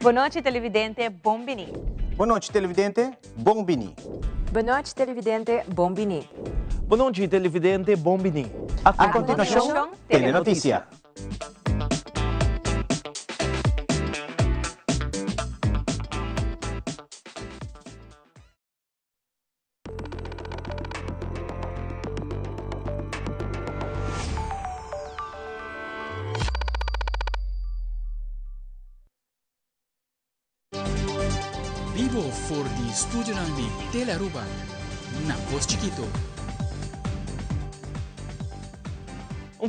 Boa noite, televidente. Bombini. Boa noite, televidente. Bombini. Boa noite, televidente. Bombini. Boa noite, televidente. Bombini. A continuação, Telenotícia. Vivo for the studio ng Tele-Aruba, na Voz Chiquito.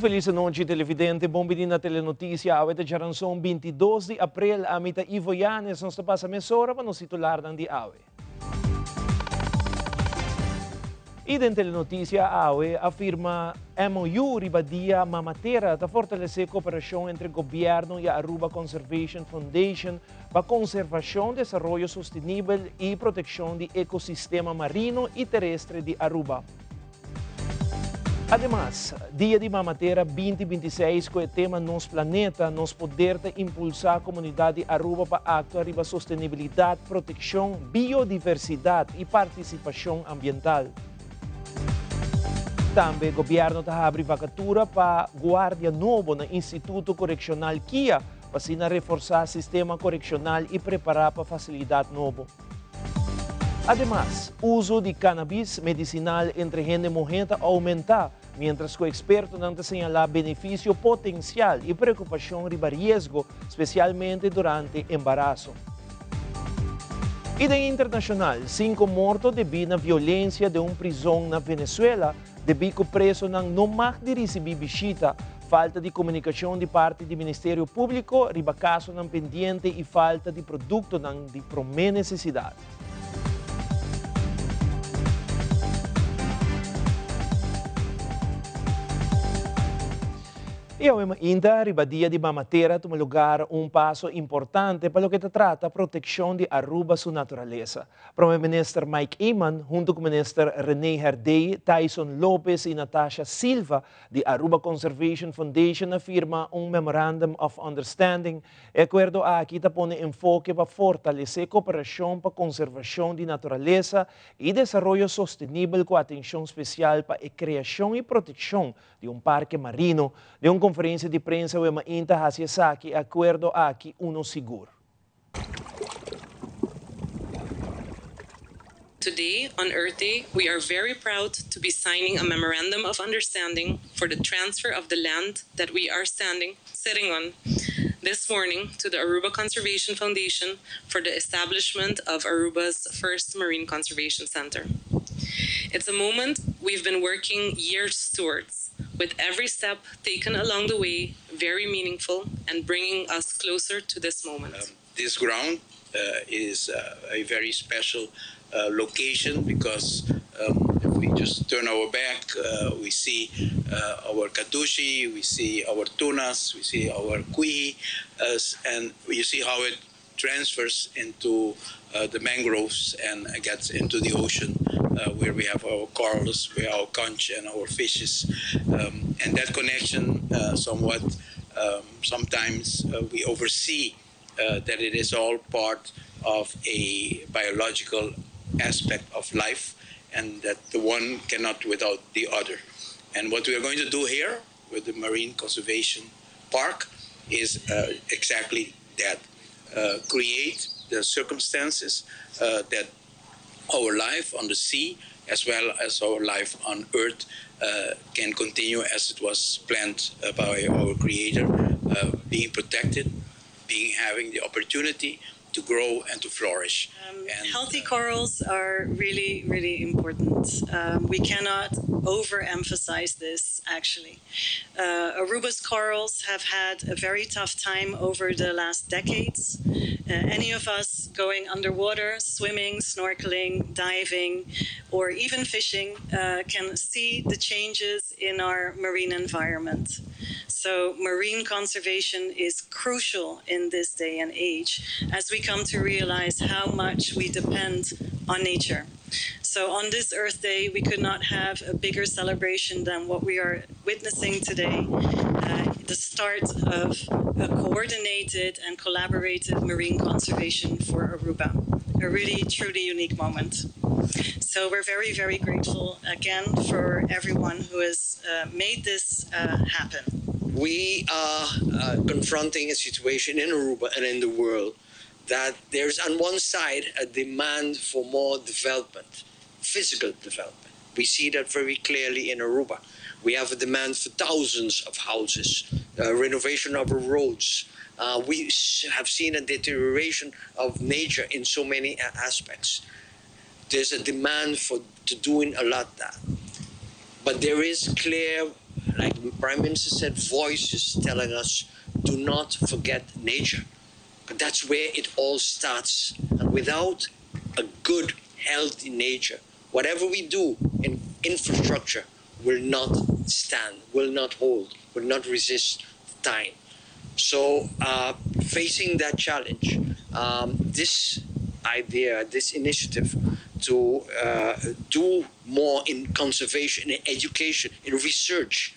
Feliz noite, televidente. Bombini na Telenotícia. Awet jaranson 22 de abril, amita Ivo Yanes, nos passa mesora para nos titular ng di awe. Iden Telenotícia awe afirma MOU ribadia mamatera para fortalecer cooperação entre governo e a Aruba Conservation Foundation para conservação, desenvolvimento sustentável e proteção do ecossistema marino e terrestre de Aruba. Además, Dia de Mamatera 2026, com o tema Nos Planeta, nos poder de impulsar a comunidade Aruba para actuar para sustentabilidade, proteção, biodiversidade e participação ambiental. Também o governo está abrindo vacatura para guarda novo no Instituto Correccional KIA, para assim reforçar o sistema correccional e preparar para facilidade novo. Además, o uso de cannabis medicinal entre gente morrenta aumenta, mientras que o experto não señala benefício potencial e preocupação riba risco, especialmente durante embarazo. E da internacional, 5 mortos devido à violência de prisão na Venezuela, devido ao preso não mais de receber visita, falta de comunicação de parte do Ministério Público, riba caso não pendiente e falta de produto não de promessa necessidade. E ainda, a Dia de Mamatera toma lugar passo importante para o que trata a proteção de Aruba sua natureza. Primeiro-Ministro Mike Eman, junto com o Ministro René Herdey, Tyson Lopez e Natasha Silva, de Aruba Conservation Foundation, afirma Memorandum of Understanding. E acordo aqui põe enfoque para fortalecer a cooperação para a conservação de natureza e desenvolvimento sustentável com atenção especial para a criação e proteção de parque marino. De conferência de prensa, o Inta Hasiasaki, acordo aqui uno seguro. Today, on Earth Day, we are very proud to be signing a Memorandum of Understanding for the transfer of the land that we are sitting on this morning to the Aruba Conservation Foundation for the establishment of Aruba's first Marine Conservation Center. It's a moment we've been working years towards, with every step taken along the way very meaningful and bringing us closer to this moment. This ground is a very special location because if we just turn our back, we see our katushi, we see our tunas, we see our kui, and you see how it transfers into the mangroves and gets into the ocean where we have our corals, we have our conch and our fishes. And that connection somewhat, sometimes we oversee that it is all part of a biological aspect of life and that the one cannot without the other. And what we are going to do here with the Marine Conservation Park is exactly that. Create the circumstances that our life on the sea as well as our life on Earth can continue as it was planned by our Creator, being protected, having the opportunity to grow and to flourish. Healthy corals are really, really important. We cannot overemphasize this, actually. Aruba's corals have had a very tough time over the last decades. Any of us going underwater, swimming, snorkeling, diving, or even fishing can see the changes in our marine environment. So marine conservation is crucial in this day and age as we come to realize how much we depend on nature. So on this Earth Day, we could not have a bigger celebration than what we are witnessing today the start of a coordinated and collaborated marine conservation for Aruba. A really, truly unique moment. So we're very, very grateful again for everyone who has made this happen. We are confronting a situation in Aruba and in the world that there's on one side a demand for more development, physical development. We see that very clearly in Aruba. We have a demand for thousands of houses, renovation of our roads. We have seen a deterioration of nature in so many aspects. There's a demand for doing a lot of that. But there is clear, like the Prime Minister said, voices telling us, do not forget nature. That's where it all starts. And without a good, healthy nature, whatever we do in infrastructure will not stand, will not hold, will not resist time. So facing that challenge, this idea, this initiative to do more in conservation, in education, in research,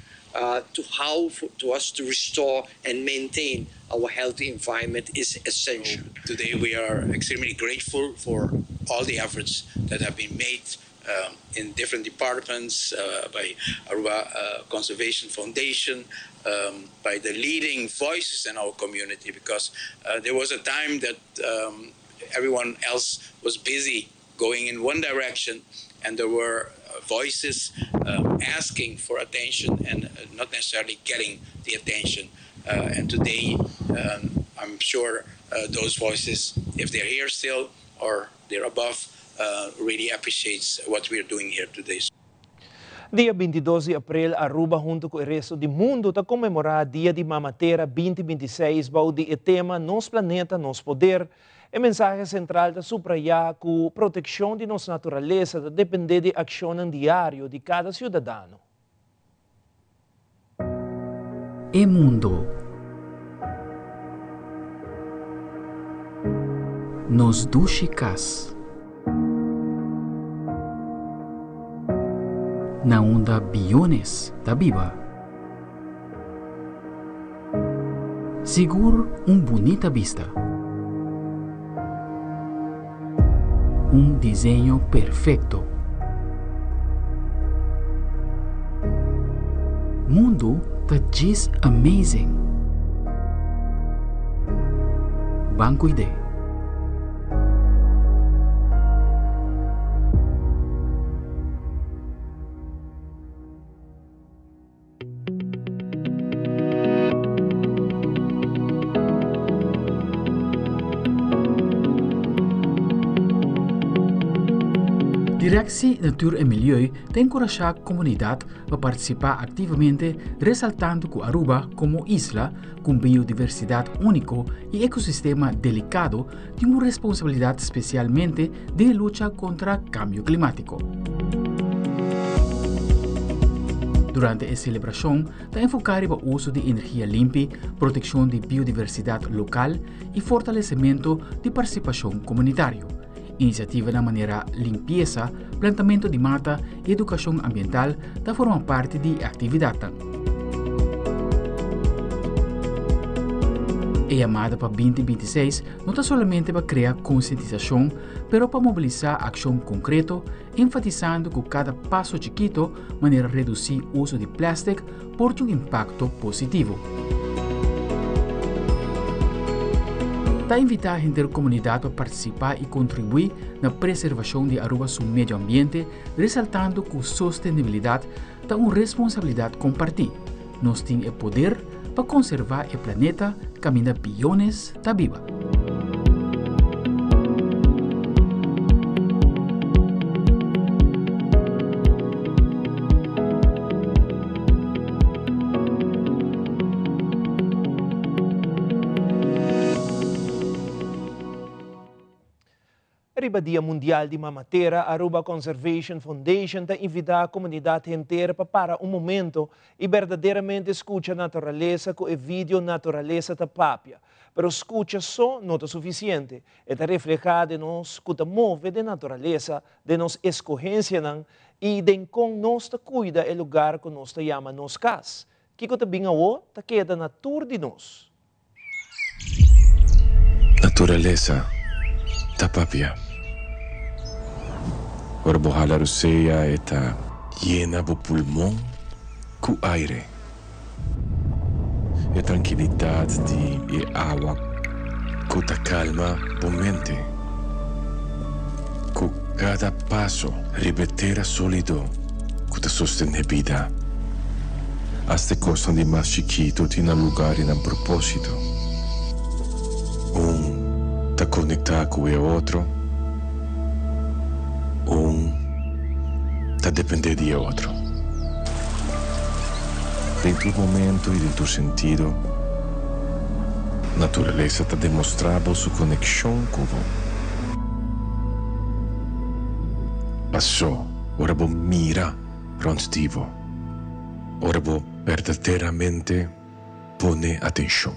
to us to restore and maintain our healthy environment is essential. Today we are extremely grateful for all the efforts that have been made in different departments by Aruba Conservation Foundation, by the leading voices in our community, because there was a time that everyone else was busy going in one direction, and there were voices asking for attention and not necessarily getting the attention. And today, I'm sure those voices, if they're here still or they're above, really appreciates what we're doing here today. Dia 22 de abril, Aruba junto com o resto do mundo está comemorar Dia de Mama Terra 2026, onde o tema Nos Planeta, Nos Poder. A mensagem central está subrayar que a proteção de nossa natureza depende da ação diária de cada cidadão. E mundo. Nos duchikas. Na onda bilhões da Biba. Seguro bonita vista. Desenho perfeito. Mundo tá just amazing. Banco ideia. Directie Natuur en Milieu te encoraja a comunidade a participar ativamente, ressaltando que Aruba, como isla com biodiversidade única e ecossistema delicado, tem uma responsabilidade especialmente de luta contra o cambio climático. Durante a celebração, está enfocada no uso de energia limpa, proteção de biodiversidade local e fortalecimento de participação comunitária. Iniciativa na maneira limpeza, plantamento de mata e educação ambiental da forma parte da atividade. A chamada para 2026 não está somente para criar conscientização, mas para mobilizar ação concreta, enfatizando que cada passo chiquito maneira reduzir o uso de plástico por um impacto positivo. Está invitar a intercomunidade a participar e contribuir na preservação de Aruba seu meio ambiente, ressaltando que a sustentabilidade é uma responsabilidade compartida. Nós temos o poder para conservar o planeta, caminhando bilhões da Biba. Arriba Dia Mundial de Mama Terra, Aruba Conservation Foundation está invitar a comunidade inteira para parar momento e verdadeiramente escutar a natureza com o vídeo Natureza da Papia. Pero escuta só não é suficiente. Está reflejado em nós que está move de natureza, de nossa escorrência e de como nós cuida o lugar que nós chama nossa casa. Kiko tabingawo, takeda na tour de nos. Naturaleza, tapapia. Orbohala ruseia eta llena bo pulmão com aire. E tranquilidade de e água com ta calma bo mente. Com cada passo, ripeter sólido com ta sostenibilidade. Hasta coisa de mais chiquito tinha lugar e um propósito. Tá conectar com o outro. Tá depender de outro. Dentro do momento e do sentido, a natureza tá demonstrando sua conexão com o. Passou, ora vou mira prontivo. Ora vou verdadeiramente pone atenção.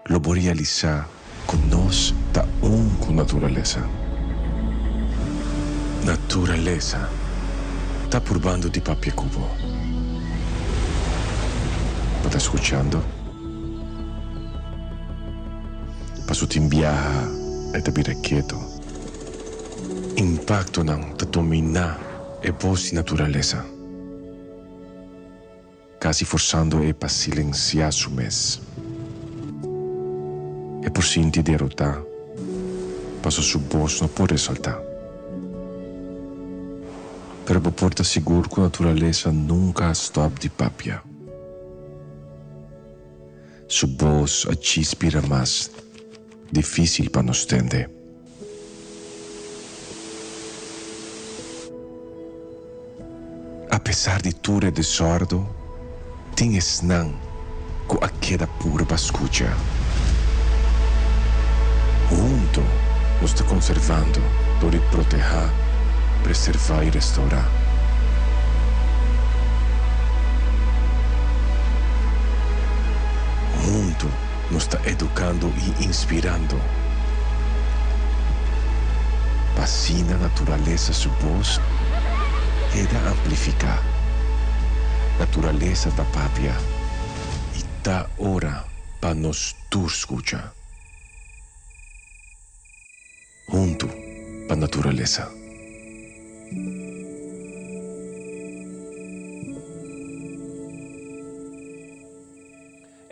Lo vou realizar com nós tá com a natureza. Natureza tá por bando de papel cubo. Tá escutando? Passo te enviar e te bire quieto. Impacto não tá dominar e voz de natureza. Quase forçando e para silenciar su mes. E por sentir derrotar, passo su voz não pode saltar. Pero por porta seguro que a natureza nunca stop de papia. Su voz a inspira mais, difícil para nos entender. Apesar de tudo e de sordo, tinhas não com a queda pura para escutar. Junto nos está conservando, para proteger, preservar e restaurar. Junto nos está educando e inspirando. Fascina a natureza sua voz e da amplificar. Natureza da papia e da hora para nos tu escuchar. Junto para a natureza.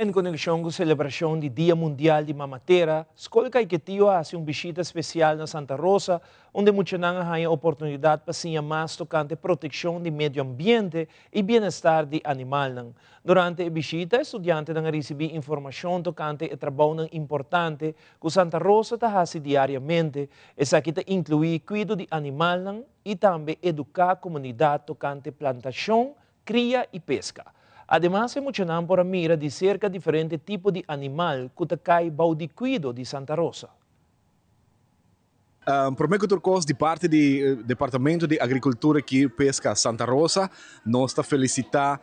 Em conexão com a celebração do Dia Mundial de Mamatera, a Escola Caiketio faz uma visita especial na Santa Rosa, onde muitos têm a oportunidade para se mais tocante proteção do meio ambiente e bem-estar do animal. Durante a visita, estudantes vão receber informação tocante o trabalho importante que Santa Rosa faz diariamente. Essa aqui inclui cuidado de animal e também educar a comunidade tocante plantação, cria e pesca. Además, se mencionan por a mira de cerca diferentes tipos de animal que cai bao de cuido de Santa Rosa. Por mim, de parte do Departamento de Agricultura e Pesca Santa Rosa, nós está felicitar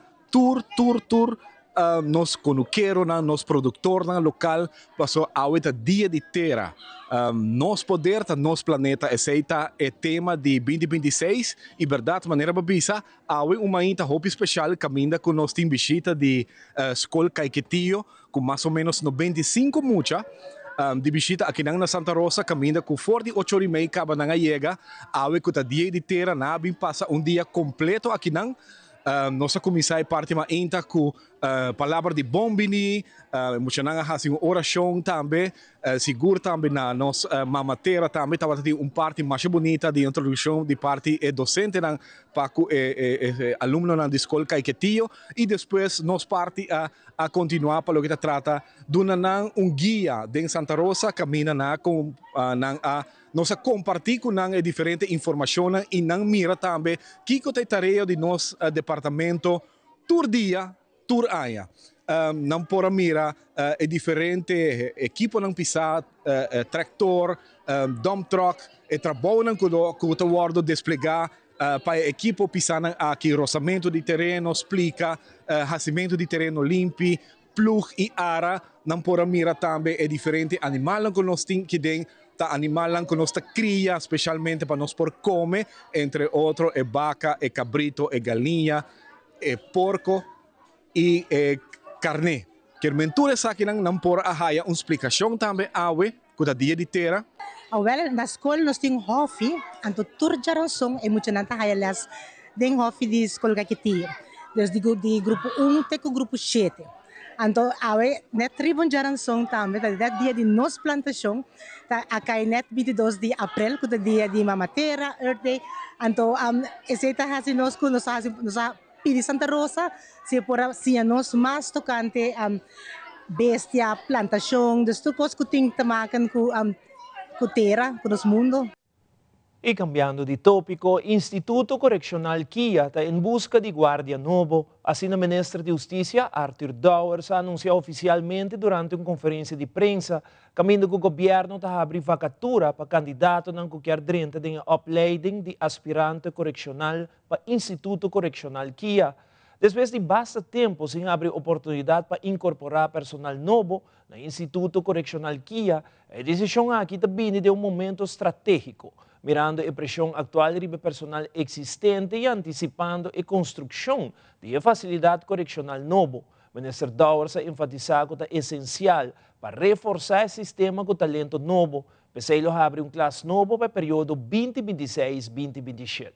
nos conuqueiro, nos produtor local, passou a dia de terra. Nos poder, nos planeta, esse é tema de 2026 e verdade, maneira babisa, há uma hope especial caminha com nós tem visita de Escola Caiketio, com mais ou menos 95 mucha. De visita aqui na Santa Rosa, caminha com 48 e meia, acaba na chega, há o dia de terra, na passa dia completo aqui na nossa comissão parte ainda com palavra de bombini, emocionanga assim uma oração também, seguro também na nossa mamatera também estava tendo parte mais bonita de introdução de parte docente na para aluno na escola Caiketio e depois nós parte a continuar para o que trata de guia de Santa Rosa caminha na com nós compartilhar com diferentes informações e não mira também que é tarefa de nosso departamento tour dia, tour aia. Não por mira é diferente equipo não pisar tractor, dump truck e trabalho com o guardo desplegar para a equipo pisar aqui roçamento de terreno, explica racimento de terreno limpo, plug e ara. Não por mira também é diferente animal que nós temos que den ta animal que nós cria, especialmente para nós por comer, entre outros, vaca, cabrito, galinha, porco. e carne. Kermentura sa akin ng por ahaya uma explicação também awe kuda dia de tera. Well, na escola nós temos hofi, anto turjaron song e muito nanta hayalas den hofi di escola kakiti. Dus di grupo 1 te com grupo 7. Anto awe net tribun jaran song também, tá dia de nos plantação, tá acai net 22 de abril, kuda dia de mamatera, Earth Day. Anto esse tá hasi nos ku nos Pidi Santa Rosa, se por si nos mas tocante bestia, plantação, desto cos kuting tamakan ku terra, ku nos mundo. E cambiando de tópico, Instituto Correccional Kia está em busca de guardia novo. Assim, o ministro de Justiça, Arthur Dowers, anunciou oficialmente durante uma conferência de prensa caminho que o governo está abrindo vacatura para candidato não qualquer drente de opleiding de aspirante correccional para Instituto Correccional Kia. Depois de bastante tempo sem abrir oportunidade para incorporar personal novo no Instituto Correccional Kia, a decisão aqui também de um momento estratégico, mirando a pressão atual de personal existente e antecipando a construção de facilidade correccional novo. O ministro Dowers enfatizou que é essencial para reforçar o sistema com talento novo, para abrir uma classe nova para o período 2026-2027.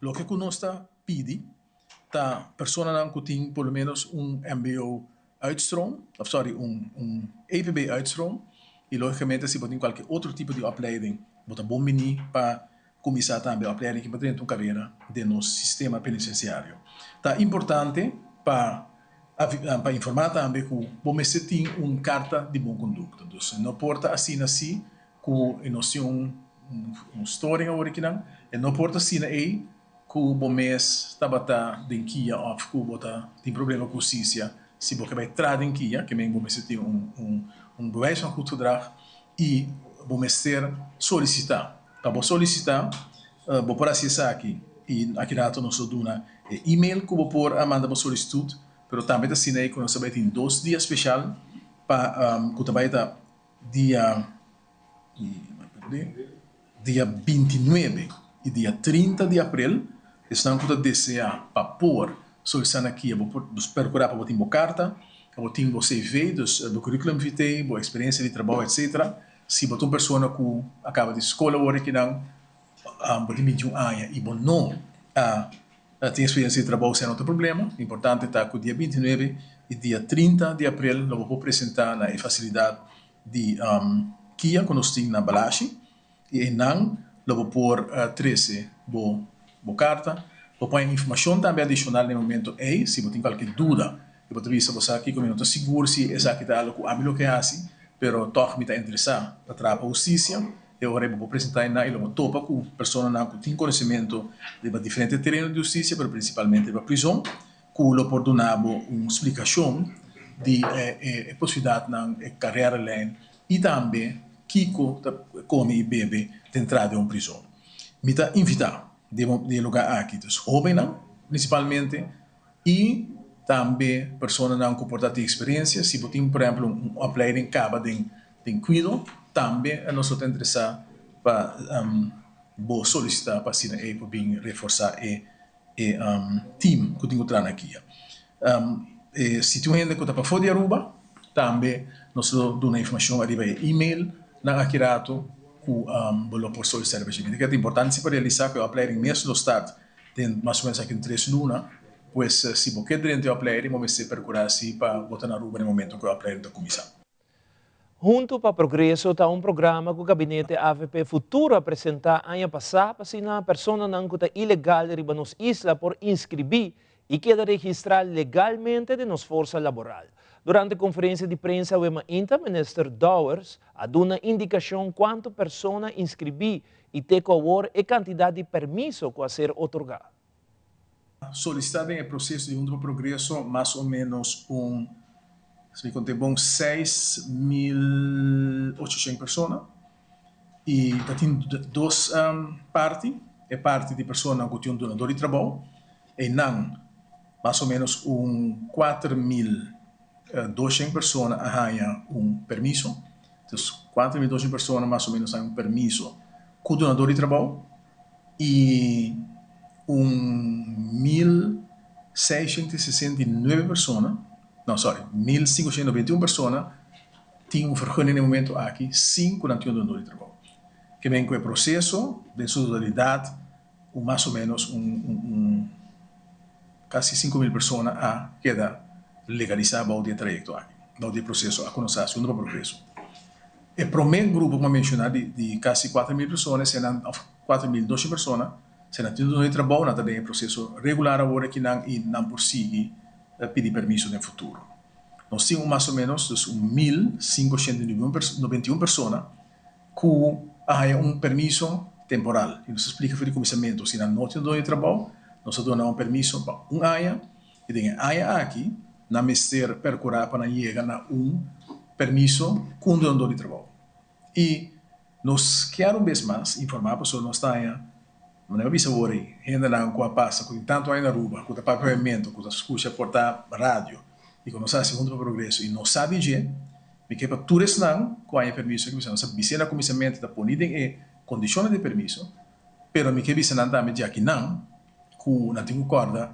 Lo que conosco pede, tá persona não que tem pelo menos MBO uitstroom, EPB uitstroom, e logicamente se tem qualquer outro tipo de opleiding, bota bom mini para começar também a opleiding que pode ter uma carreira de nosso sistema penitenciário. Tá importante para informar também que você tem uma carta de boa conduta. Então, não importa assim que nós temos história original, e não importa assim aí que o mês está em Kia ou que tem problema com justiça, se você vai entrar em Kia, que você tem bewijs van goed gedrag, e você solicitar. Para você solicitar, você pode acessar aqui, e aqui dentro nós damos e-mail que você pode mandar uma solicitude, mas também assim aí que nós temos 2 dias especial para que também dia 29 e dia 30 de abril, estão que desejar para pôr solicitando aqui, você procurar para botar uma carta, para botar o CV, do currículo vitae, a experiência de trabalho, etc. Se botar uma pessoa que acaba de escola agora que não, botar medium área e não tem experiência de trabalho sem outro problema, importante está que o dia 29 e dia 30 de abril nós vamos apresentar na facilidade de Kia, que nós temos na Balashi, e não, nós vamos pôr 13 boa carta. Vou pôr informação também adicional no momento aí, se você tem qualquer dúvida, eu vou dizer você aqui que eu não estou seguro se é aquilo que eu que faço, mas toch me está interessado para trabalhar a justiça, eu vou apresentar na ele, eu topa com pessoas que têm conhecimento de diferentes terrenos de justiça, mas principalmente da prisão, que eu posso dar uma explicação de possibilidade de carreira lá e também que come e bebe dentro de uma prisão. Me está invitado de lugar aqui, dos jovens, principalmente, e também pessoas que comportam experiência. Se você tem, por exemplo, uma opleiding caba de cuidado, também nós estamos interessados para solicitar para ser reforçar o time que tem que entrar aqui. Se tem gente que está para fora de Aruba, também nós damos informação arriba e-mail na Akirato, por solicitar serviço. É importante para realizar que a opleiding mesmo no start tem mais ou menos aqui em 3 lunas, pois se você quer durante a opleiding, você procurar para botar na Aruba no momento que a opleiding está começando. Junto para Progresso está um programa que o gabinete AVP Futuro apresentar ano passado para se a pessoa não está ilegal de nos isla por inscrever e queda registrar legalmente de nos força laboral. Durante a conferência de prensa, o ministro Dowers deu uma indicação quanto pessoas inscrever e ter coor e quantidade de permisso que a ser otorgado. Solicitado em processo de junto para Progresso mais ou menos se me contei bom, 6.800 pessoas. E tem 2 partes. É parte de pessoas que têm um donador de trabalho e não mais ou menos 4.200 pessoas ganham permisso. Então, 4.200 pessoas mais ou menos têm permisso com o donador de trabalho e 1.100 1.669 personas, não, sorry, 1.591 personas tinham vergunning no momento aqui, 5 de trabalho. Que vem com o processo, de sua totalidade, mais ou menos quase 5.000 pessoas a queda legalizada o trayecto aqui, o processo, a conocer o segundo progresso. O primeiro grupo que mencionar de quase 4.000 pessoas, serão 4.200 pessoas, serão tido no trabalho, não tem processo regular agora que não prossegue pedir permisso no futuro. Nós temos mais ou menos 1.591 pessoas que há permisso temporal. E nos explica para o começamento, se não tem de trabalho, nós damos permisso para ano, e tem ano aqui, na mestre percorrer para chegar a permisso com de trabalho. E nós queremos vez mais informar para pessoas nós está não é bisa worry, ainda não com a passa, com tanto aí na Aruba, com o pagamento, com a escuta portar rádio, e com nossa segundo progresso, e não sabe de, me que para todos não, com a permisso que você não sabe, bisa na começamento da ponida e condições de permisso, pero me que bisa não também de aqui não, com não tem corda,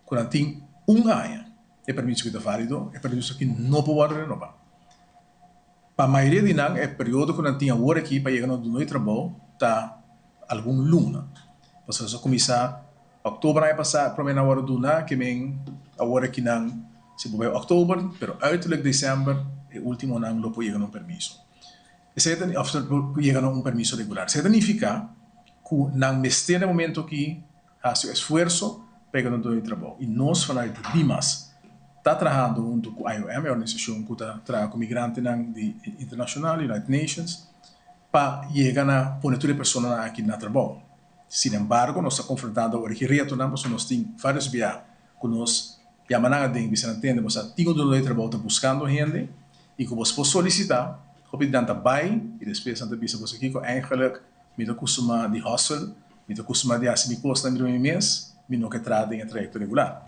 com não tem ano, é permisso que está válido, é permisso que não pode renovar. Para a maioria de nós, é período que não tinha hora aqui para chegar no novo trabalho, está algum luna. Você só começar outubro aí passar para a hora do na que vem a hora que não se vai outubro, pero uiterlijk dezembro é o último ano não pode chegar um permisso. Isso é chegar um permisso regular. Isso significa que não mestre no momento que faz o esforço para chegar no novo trabalho. E nós falamos de Dimas está trabalhando junto com a IOM, a organização que está trabalhando com migrantes internacional, United Nations, para chegar a pôr todas as pessoas aqui no trabalho. Sin embargo, nós estamos confrontando agora que retornamos, nós temos vários viagens que nós chamamos a gente, você entende, você tem um dono de trabalho, está buscando gente, e que você pode solicitar, que você dá vai, e depois você precisa você aqui, que eigenlijk, me dá costuma de hostel, me dá costuma de assumir custo no mês, me não que trata em trajecto regular.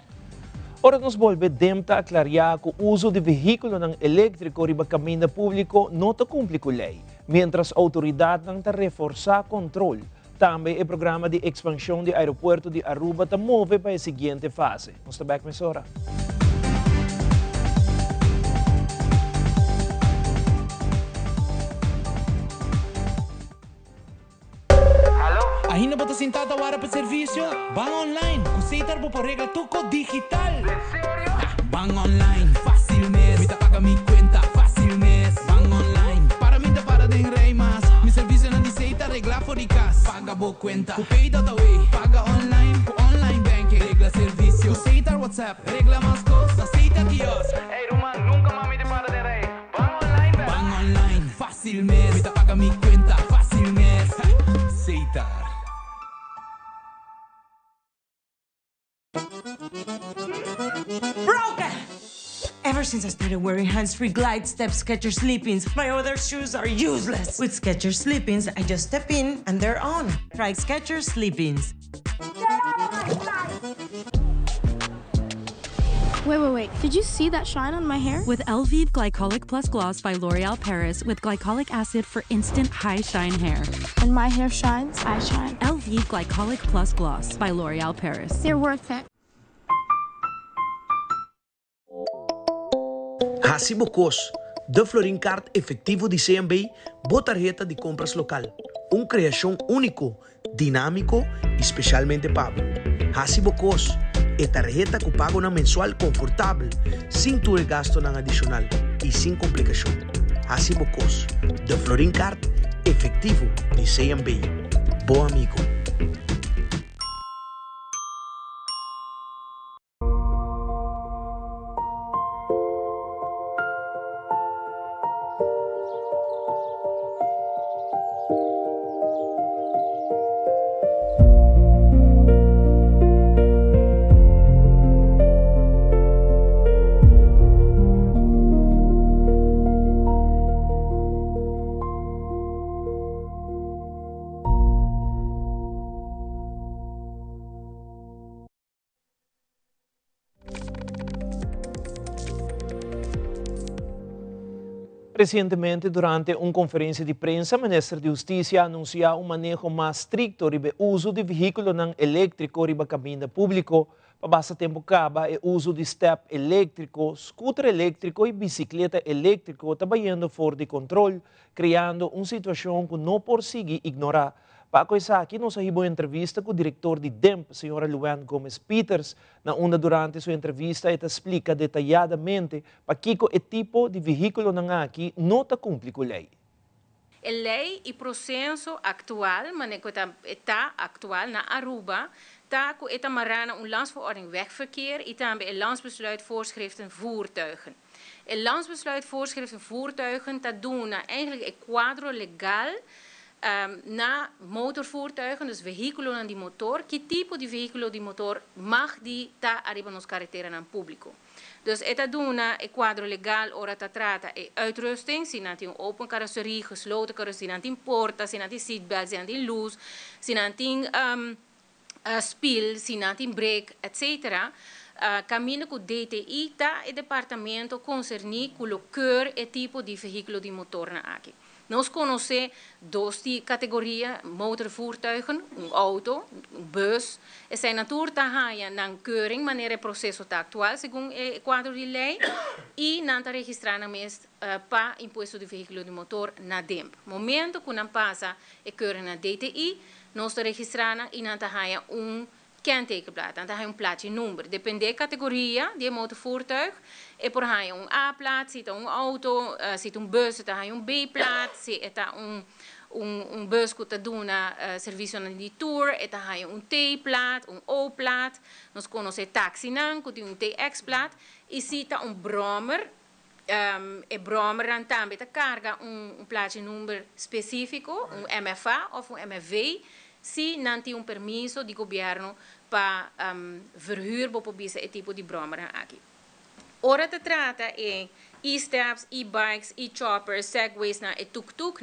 Ora nos volvemos a aclarar que o uso de veículo elétrico riba caminho público não está cumpre com a lei, mientras a autoridade não está reforçar controle. Também o programa de expansão do aeroporto de Aruba está move para a seguinte fase. Nós estamos back, Mesora. Ainda bota sentada hora para serviço? Van online, aceitar por regla tuco digital. Van online, fácil mês. Me paga mi cuenta, fácil mês. Van online, para mim para de rei mas. Mi serviço não aceita regla for de casa. Paga boa cuenta, o pay data way. Paga online, com online banking. Regla serviço, aceitar WhatsApp. Regla mais coisas, aceita quiosque. Ei, Roman, nunca mais me para de rei. Van online, fácil mês. Me paga mi cuenta, fácil mês. Aceitar. Broken! Ever since I started wearing hands-free Glide Step Skechers Sleep-ins, my other shoes are useless. With Skechers Sleep-ins, I just step in and they're on. Try Skechers Sleep-ins. Wait. Did you see that shine on my hair? With Elvive Glycolic Plus Gloss by L'Oreal Paris with glycolic acid for instant high shine hair. When my hair shines, I shine. Elvive Glycolic Plus Gloss by L'Oreal Paris. They're worth it. Hasibo Cos, de Florin Card efetivo de CMB, botarjeta de compras local. Uma criação único, dinâmico e especialmente pago. Hasibo Cos, é tarjeta que paga na mensual confortável, sem ter gasto na adicional e sem complicação. Hasibo Cos, de Florin Card efetivo de CMB. Bom amigo. Recientemente, durante una conferencia de prensa, el ministro de Justicia anunció un manejo más estricto sobre el uso de vehículos eléctricos en el camino público. Para basta tempo acaba, el uso de step eléctrico, scooter eléctrico y bicicleta eléctrico está yendo fuera de control, creando una situación que no consigue ignorar. Para isso aqui, nós temos uma entrevista com o diretor de DEMP, a senhora Luan Gomes Peters, durante sua entrevista, ela explica detalhadamente para que o tipo de veículo aqui não está cumprindo com a lei. A lei e processo atual, mas está atual na Aruba, está com esta marana landsverordening wegverkeer e também een landsbesluit voorschriften voertuigen. Een landsbesluit voorschriften voertuigen, dat doen eigenlijk een quadro legal na motorvoertuigen, dus vehiculo aan die motor, que tipo de vehiculo de motor mag die ta arriba nos carretera aan público. Dus esta duna e quadro legal ora ta trata e uitrusting, si nanti een open carrosserie, gesloten carrosserie, si nanti een porta, si nanti seatbelt, si nanti luz, si nanti spiel, si nanti brake, etc. Cammino com DTI ta e departamento concerni com o keur e tipo de vehiculo de motor na aqui. Nós conhecemos duas categorias motorvoertuigen, auto, bus. Er zijn natuurlijk een keuring, wanneer het proces está actual, segundo o quadro de lei, e não registramos para imposto de veículo de motor na DEMP. No momento que não passa a keuring na DTI, nós registramos e não tem kentekenplaat, dan heb je een plaatje nummer. Depende de categorie, die motorvoertuig. En por heb je een A-plaat, zit een auto, zit een bus, dan heb je een B-plaat, zit een bus que doen serviço de tour, dan heb je een T-plaat, een O-plaat. Nós conhecemos taxi nan, que tem een TX-plaat. E zit een brommer. E brommer dan também carga een plaatje nummer específico, een MFA of een MFV. Se não tem permiso de governo para verhuur bopobisa e tipo de brommer aqui. Ora te trata e-steps, e-bikes, e-choppers, segways e tuk-tuk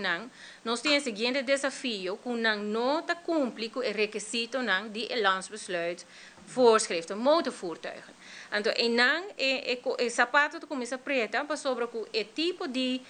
nós temos o seguinte desafio que não está cumprindo com o requisito de landsbesluit voorschriften motorvoertuigen. Então, o sapato começa preta para sobre o tipo de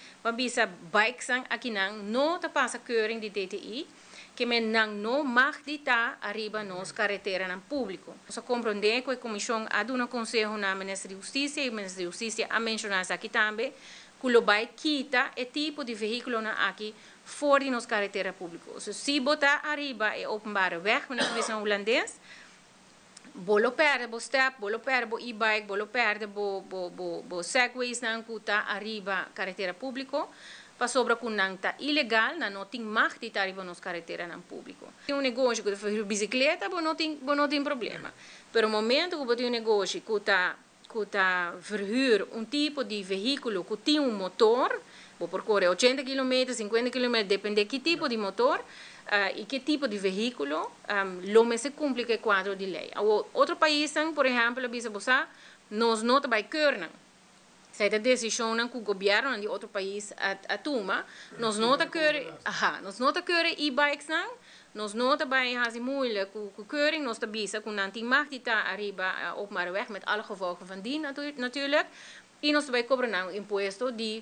bikes aqui não está passa keuring de DTI. Que men não mag dita arriba nos carretera na público. Nós compreendemos que a comissão há um conselho na Ministra de Justiça e o Ministro de Justiça a mencionar aqui também que o vai quita o tipo de veículo aqui fora de nos carretera público. Se botar arriba é openbare weg, mas nós somos holandês, bolo perde bo step, bolo perde bo e-bike, bolo perde bo segways na kuta arriba carretera público. Para sobre que não está ilegal, não tem mais de estar nos carreteras no público. Tem negócio que faz bicicleta, não tem problema. Mas no momento que tem negócio que está verhuur tipo de veículo que tem motor, vou percorrer 80 km, 50 km, depende de que tipo de motor e que tipo de veículo, não se cumpre o quadro de lei. Outro país, por exemplo, nós não vai keuren. Se a decisão que o governo de outro país toma, nós não keuren e-bikes nós não também fazem moeilijk com keuring, nós também que não tem mais de estar arriba openbare weg met alle gevolgen van die natuurlijk, e nós também cobrar imposto de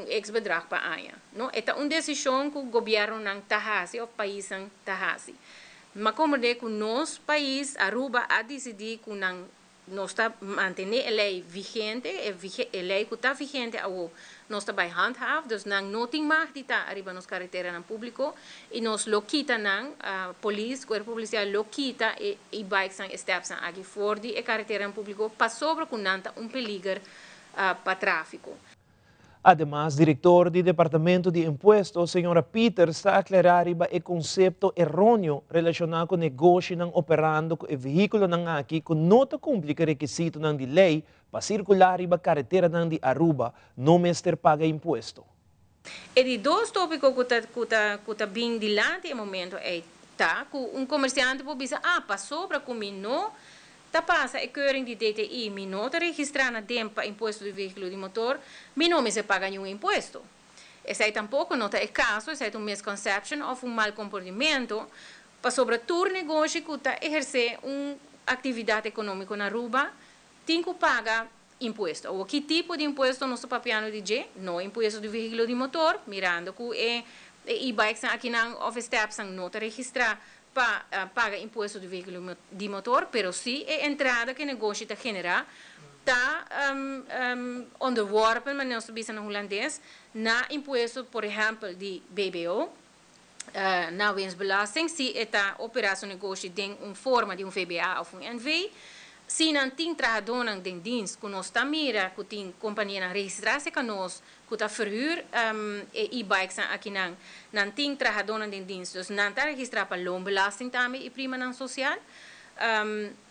ex-bedrag para aia. É uma decisão que o governo não tahasi ou país não tahasi. Mas como de que o nosso país Aruba a decidir que não nós está manter a lei vigente, a lei que está vigente, nós está bem handhaven, dus não tem mais de estar arriba nos carreteras no público, e nós lo quita a polícia, corpo policial lo quita e bikes e steps aqui fora de carretera no público, para sobre que não está perigo para tráfico. Además, diretor do Departamento de Impostos, senhora Peters, está a aclarar o conceito errôneo relacionado com o negócio operando com o veículo aqui que não cumpre o requisito de lei para circular na carretera de Aruba, não mestre paga imposto. E de dois tópicos que está bem dilante no momento é que comerciante pode dizer, para sobre comigo ta passa a keuring de DTI, mi não está registrada na DEMP para imposto de veículo de motor, mi não se paga nenhum imposto. Esse aí tampouco não é caso, esse é misconception ou mal comportamento para sobre todo negócio que está exercer uma atividade econômica na Aruba, tem que pagar imposto. Ou que tipo de imposto nós papiano DJ? Não imposto do veículo de motor, mirando que e-bikes aqui na office steps não te registrar para pagar imposto do veículo de motor, pero sim é entrada que o negócio está generar está onderworpen, mas nós sabemos no holandês, na imposto, por exemplo, de BBO, na winstbelasting, se esta operação negócio tem uma forma de um VBA ou um NV, se não tem trabalhadores de dienst, que nós está mira, que tem companhia na registração que nós, que está verhuur e-bikes aqui não tem trabalhadores de dienst, dus não está registrado para loonbelasting também e prima não social.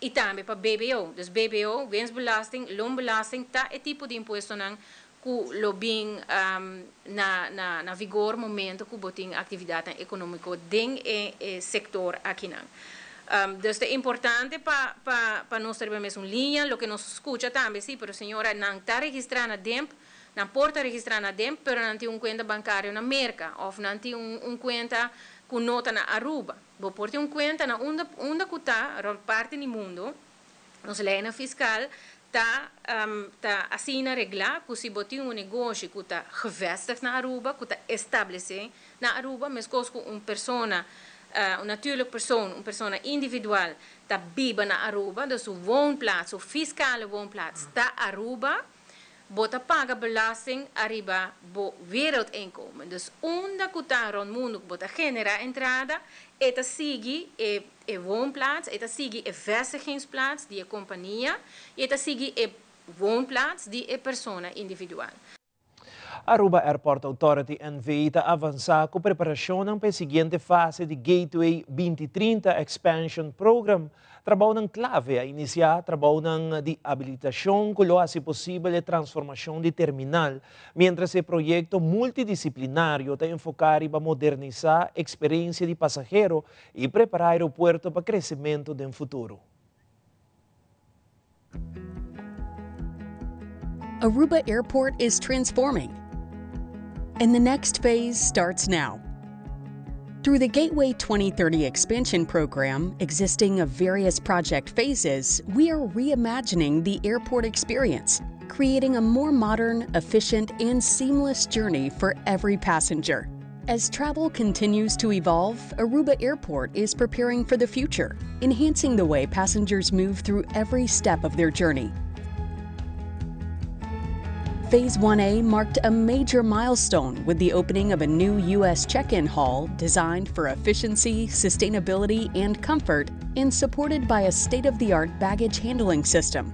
E também para BBO. Dus BBO, winstbelasting, loonbelasting, tá é tipo de imposto que lo bem na vigor momento que botem atividade econômica dentro do setor aqui dus é importante para nós ter mesmo linha, lo que nos escuta também, sim, pero senhora não está registrada dentro, não pode registrar dentro, pero não tem conta bancária na América, ou não tem conta com nota na Aruba. Vou pôr um conta na onde que está, parte do mundo, nossa lei fiscal está assim na regra, que se botar negócio que está gevestigd na Aruba, que está estabelecido na Aruba, mas que uma pessoa, natuurlijke persoon, een persoon individual, dat biba na Aruba, dus een woonplaats, een fiscale woonplaats, dat Aruba, bota paga belasting arriba bo wereldinkomen. Dus onda kuta rond mundo bota genera entrada, eta sigi e woonplaats, eta sigi e vestigingsplaats, die e companhia, eta sigi e woonplaats, die e persona individual. Aruba Airport Authority NV está avançar com preparação para a seguinte fase de Gateway 2030 Expansion Program. Trabalho ng clave a iniciar trabalho de habilitação que lo hace possível a transformação de terminal, mientras o projeto multidisciplinário está enfocado para modernizar a experiência de passageiro e preparar o aeroporto para crescimento no futuro. Aruba Airport is transforming, and the next phase starts now. Through the Gateway 2030 expansion program, existing of various project phases, we are reimagining the airport experience, creating a more modern, efficient, and seamless journey for every passenger. As travel continues to evolve, Aruba Airport is preparing for the future, enhancing the way passengers move through every step of their journey. Phase 1A marked a major milestone with the opening of a new U.S. check-in hall designed for efficiency, sustainability, and comfort, and supported by a state-of-the-art baggage handling system.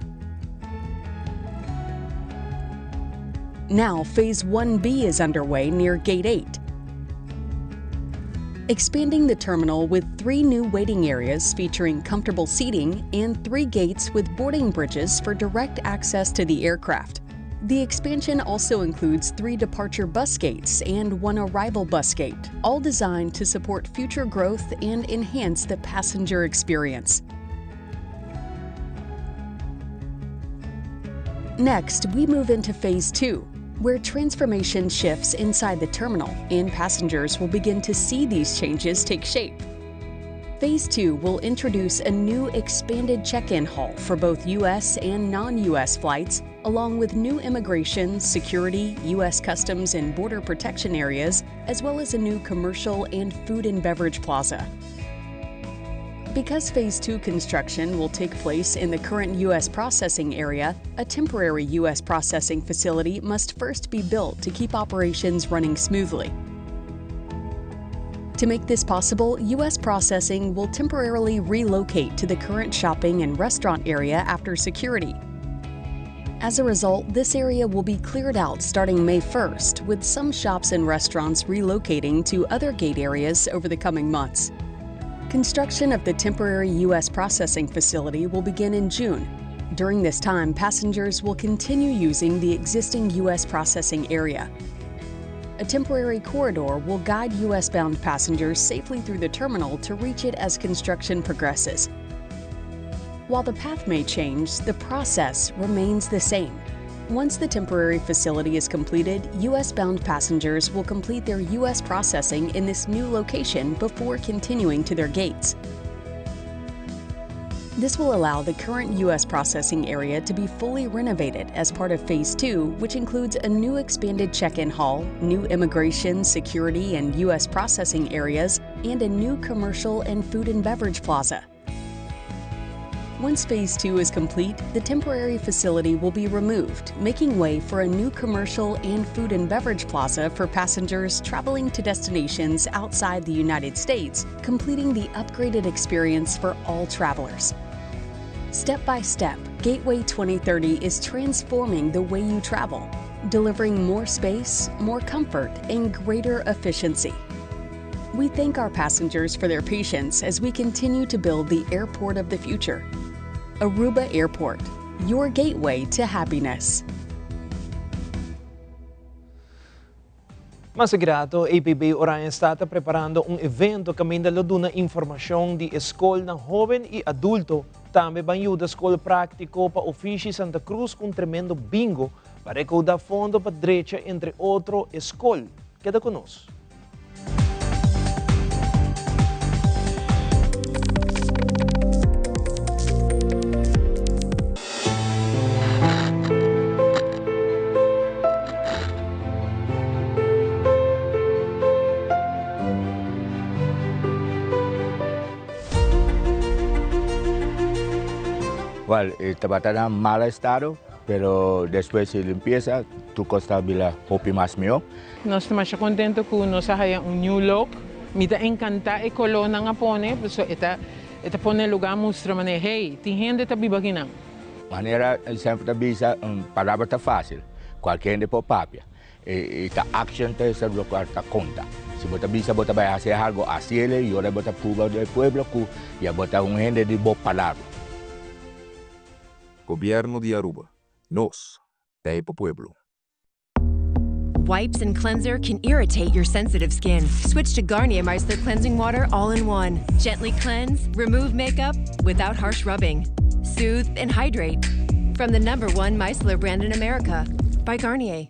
Now, Phase 1B is underway near Gate 8, expanding the terminal with 3 new waiting areas featuring comfortable seating and 3 gates with boarding bridges for direct access to the aircraft. The expansion also includes 3 departure bus gates and 1 arrival bus gate, all designed to support future growth and enhance the passenger experience. Next, we move into Phase 2, where transformation shifts inside the terminal and passengers will begin to see these changes take shape. Phase 2 will introduce a new expanded check-in hall for both U.S. and non-U.S. flights, along with new immigration, security, U.S. Customs and Border Protection areas, as well as a new commercial and food and beverage plaza. Because Phase 2 construction will take place in the current U.S. processing area, a temporary U.S. processing facility must first be built to keep operations running smoothly. To make this possible, U.S. processing will temporarily relocate to the current shopping and restaurant area after security. As a result, this area will be cleared out starting May 1st, with some shops and restaurants relocating to other gate areas over the coming months. Construction of the temporary U.S. processing facility will begin in June. During this time, passengers will continue using the existing U.S. processing area. A temporary corridor will guide U.S.-bound passengers safely through the terminal to reach it as construction progresses. While the path may change, the process remains the same. Once the temporary facility is completed, U.S.-bound passengers will complete their U.S. processing in this new location before continuing to their gates. This will allow the current U.S. processing area to be fully renovated as part of Phase 2, which includes a new expanded check-in hall, new immigration, security, and U.S. processing areas, and a new commercial and food and beverage plaza. Once Phase 2 is complete, the temporary facility will be removed, making way for a new commercial and food and beverage plaza for passengers traveling to destinations outside the United States, completing the upgraded experience for all travelers. Step by step, Gateway 2030 is transforming the way you travel, delivering more space, more comfort, and greater efficiency. We thank our passengers for their patience as we continue to build the airport of the future. Aruba Airport, your gateway to happiness. Massigurado, APB Orion está preparando evento caminho de informação de escola ng jovem e adulto. Também banho da escola prático para Ofici Santa Cruz com tremendo bingo para recaudar fundo para direita entre outro escola. Queda conosco. Well, estaba en mal estado, pero después de limpieza, tu costa bila hopi más mío. Nós estamos contentos que nós haya new look. Me está encanta e colona nga pone, so ita pone lugar mostra mané, hey, tem gente tá biba aqui não. Maneira sempre bisa palavra tá fácil. Qualquer gente por papia. E ta action tá essa lugar tá conta. Se bota bisa bota vai fazer algo assim ele e ora bota puba do pueblo ku e bota gente de boa palavra. Gobierno de Aruba. Nos, Taipo Pueblo. Wipes and cleanser can irritate your sensitive skin. Switch to Garnier Micellar Cleansing Water all-in-one. Gently cleanse, remove makeup without harsh rubbing. Soothe and hydrate. From the #1 micellar brand in America, by Garnier.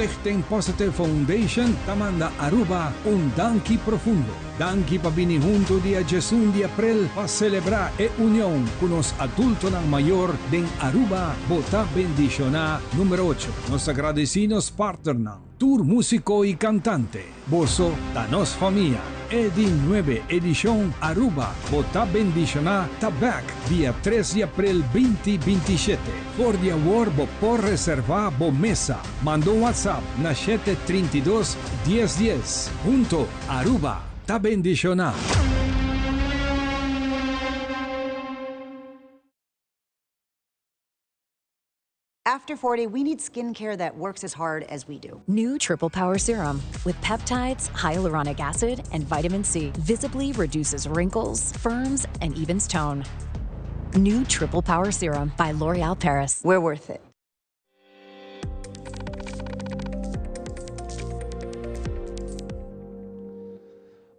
Stichting Positive Foundation tamanda Aruba un danki profundo. Danki pabini junto dia 1 de April para celebrar e união com os adultos ng mayor den Aruba Bota Bendiciona número 8. Nos agradecemos partner ng Tour Músico y Cantante Boso Danos Familia Edi 9 edición Aruba Bota Bendiciona Tabac dia 3 de April 2027. For the award por reservar bo mesa. Mandou WhatsApp na 732 1010. Junto Aruba Ta Bendiciona. After 40, we need skincare that works as hard as we do. New Triple Power Serum with peptides, hyaluronic acid, and vitamin C visibly reduces wrinkles, firms, and evens tone. New Triple Power Serum by L'Oréal Paris. We're worth it.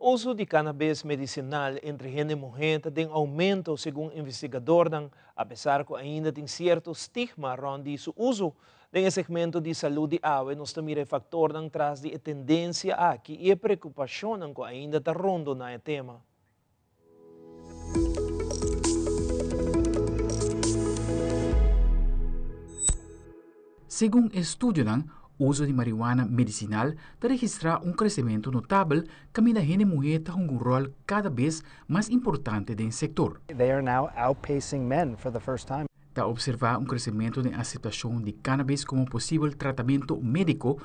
Uso de cannabis medicinal entre gente e mulher tem aumento, segundo investigador, apesar que ainda tem certo estigma around seu uso. Em segmento de saúde AWE, nós também factor traz de tendência aqui e a preocupação que ainda está rondo na tema. Segundo estudio uso de marihuana medicinal está registrar crescimento notável que a gente mulher está um rol cada vez mais importante no sector. They are now outpacing men for the first time. Está observar crescimento na aceitação de cannabis como possível tratamento médico,